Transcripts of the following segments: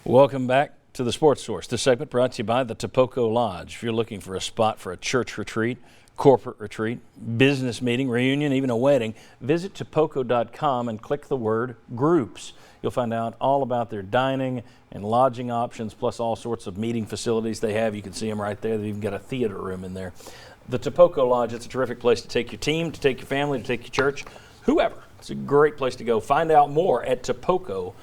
Welcome back to the Sports Source. This segment brought to you by the Topoco Lodge. If you're looking for a spot for a church retreat, corporate retreat, business meeting, reunion, even a wedding, visit topoco.com and click the word groups. You'll find out all about their dining and lodging options, plus all sorts of meeting facilities they have. You can see them right there. They've even got a theater room in there. The Topoco Lodge, it's a terrific place to take your team, to take your family, to take your church, whoever. It's a great place to go. Find out more at topoco.com.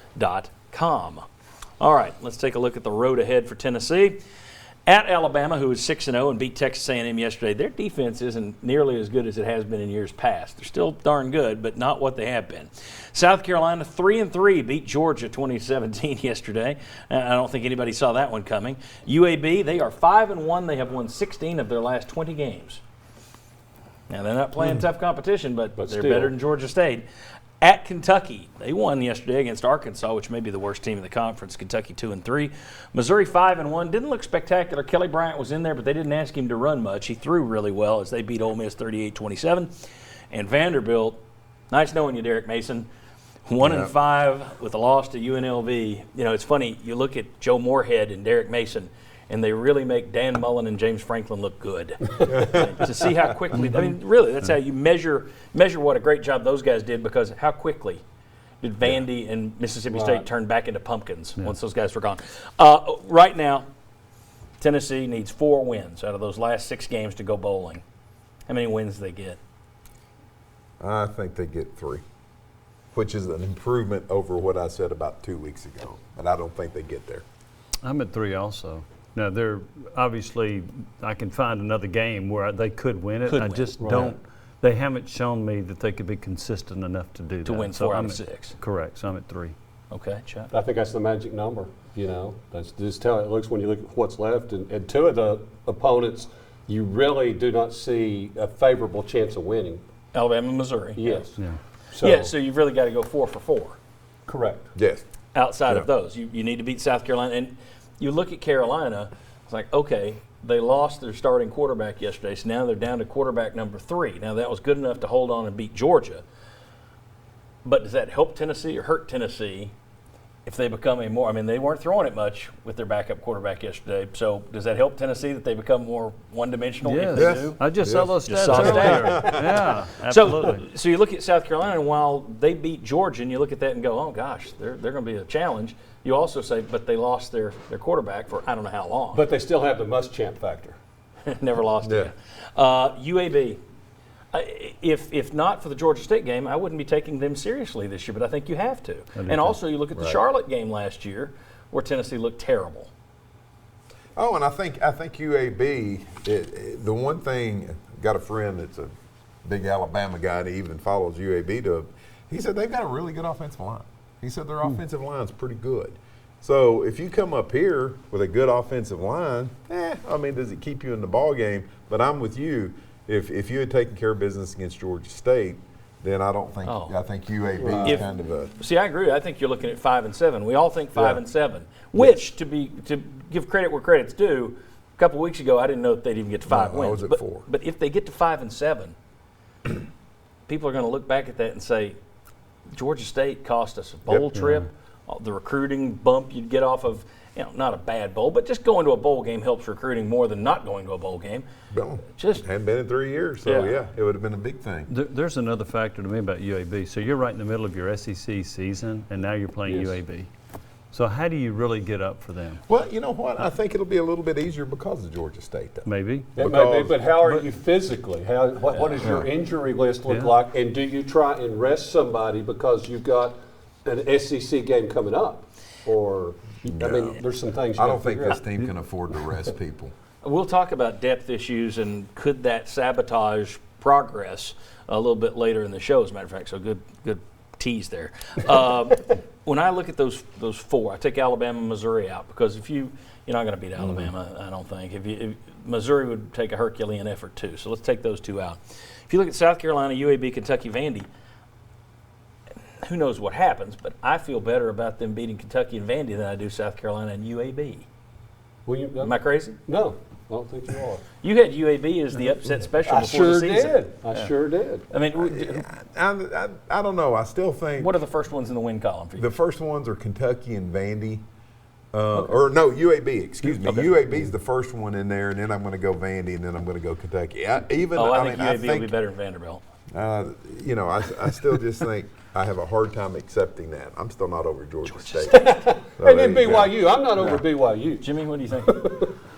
All right, let's take a look at the road ahead for Tennessee. At Alabama, who is 6-0 and beat Texas A&M yesterday, their defense isn't nearly as good as it has been in years past. They're still darn good, but not what they have been. South Carolina, 3-3, beat Georgia 2017 yesterday. I don't think anybody saw that one coming. UAB, they are 5-1. They have won 16 of their last 20 games. Now, they're not playing tough competition, but they're still better than Georgia State. At Kentucky, they won yesterday against Arkansas, which may be the worst team in the conference. Kentucky 2-3. Missouri 5-1. Didn't look spectacular. Kelly Bryant was in there, but they didn't ask him to run much. He threw really well as they beat Ole Miss 38-27. And Vanderbilt, nice knowing you, Derek Mason, 1-5 with a loss to UNLV. You know, it's funny. You look at Joe Moorhead and Derek Mason, and they really make Dan Mullen and James Franklin look good. To see how quickly, I mean, really, that's how you measure what a great job those guys did, because how quickly did Vandy and Mississippi State turn back into pumpkins once those guys were gone. Right now, Tennessee needs 4 wins out of those last 6 games to go bowling. How many wins do they get? I think they get 3, which is an improvement over what I said about 2 weeks ago, and I don't think they get there. I'm at 3 also. Now, they're obviously, I can find another game where they could win it. I just don't, they haven't shown me that they could be consistent enough to do that. To win 4 out of 6. Correct, so I'm at 3. Okay, Chuck. I think that's the magic number. You know, that's just how it looks when you look at what's left. And 2 of the opponents, you really do not see a favorable chance of winning. Alabama and Missouri. Yes. Yeah. So you've really got to go 4 for 4. Correct. Yes. Outside of those, you need to beat South Carolina. And you look at Carolina, it's like, okay, they lost their starting quarterback yesterday, so now they're down to quarterback number 3. Now, that was good enough to hold on and beat Georgia. But does that help Tennessee or hurt Tennessee if they become a more – I mean, they weren't throwing it much with their backup quarterback yesterday. So does that help Tennessee that they become more one-dimensional if they do? I just saw those Just stats saw the earlier. Yeah, absolutely. So you look at South Carolina, and while they beat Georgia, and you look at that and go, oh, gosh, they're going to be a challenge. You also say, but they lost their quarterback for I don't know how long. But they still have the must-champ factor. Never lost it. UAB. If not for the Georgia State game, I wouldn't be taking them seriously this year, but I think you have to. And also you look at the Charlotte game last year where Tennessee looked terrible. Oh, and I think UAB, the one thing, got a friend that's a big Alabama guy and he even follows UAB he said they've got a really good offensive line. He said their offensive line's pretty good. So if you come up here with a good offensive line, I mean, does it keep you in the ball game? But I'm with you. If you had taken care of business against Georgia State, then I don't think I think UAB is kind of a. See, I agree. I think you're looking at 5-7. We all think 5-7. Which, to give credit where credit's due, a couple weeks ago I didn't know that they'd even get to 5 wins. I was at 4. But if they get to 5-7, people are going to look back at that and say, Georgia State cost us a bowl trip. The recruiting bump you'd get off of, not a bad bowl, but just going to a bowl game helps recruiting more than not going to a bowl game. No, hadn't been in 3 years, so it would have been a big thing. There's another factor to me about UAB. So you're right in the middle of your SEC season, and now you're playing UAB. So how do you really get up for them? Well, you know what? I think it'll be a little bit easier because of Georgia State, though. Maybe. It may be, but how are you physically? What does your injury list look like? And do you try and rest somebody because you've got an SEC game coming up? Or, I mean, there's some things you I don't think this team can afford to rest people. We'll talk about depth issues and could that sabotage progress a little bit later in the show, as a matter of fact. So good tease there. When I look at those 4, I take Alabama and Missouri out because you're not going to beat Alabama, I don't think. If Missouri would take a Herculean effort too. So let's take those 2 out. If you look at South Carolina, UAB, Kentucky, Vandy, who knows what happens, but I feel better about them beating Kentucky and Vandy than I do South Carolina and UAB. Am I crazy? No, I don't think you are. You had UAB as the upset special before the season. I sure did. I mean, I don't know. I still think. What are the first ones in the win column for you? The first ones are Kentucky and Vandy. Or no, UAB, excuse me. Okay. UAB's the first one in there, and then I'm going to go Vandy, and then I'm going to go Kentucky. I think UAB will be better than Vanderbilt. I still just think I have a hard time accepting that. I'm still not over Georgia State. And then BYU. I'm not over BYU. Jimmy, what do you think?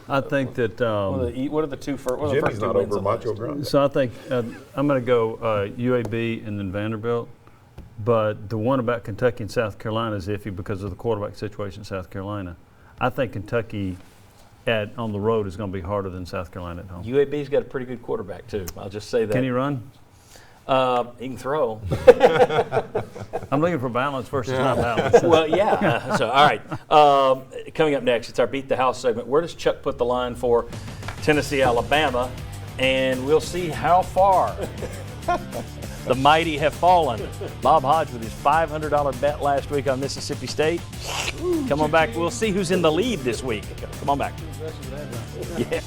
I think that. What are the two first? What are the first Jimmy's two not wins over on the Macho list? Grunt. So I think I'm going to go UAB and then Vanderbilt. But the one about Kentucky and South Carolina is iffy because of the quarterback situation in South Carolina. I think Kentucky on the road is going to be harder than South Carolina at home. UAB's got a pretty good quarterback too. I'll just say that. Can he run? He can throw. I'm looking for balance versus not balance. Well, yeah. So, all right. Coming up next, it's our Beat the House segment. Where does Chuck put the line for Tennessee, Alabama? And we'll see how far the mighty have fallen. Bob Hodge with his $500 bet last week on Mississippi State. Come on back. We'll see who's in the lead this week. Come on back. Yeah.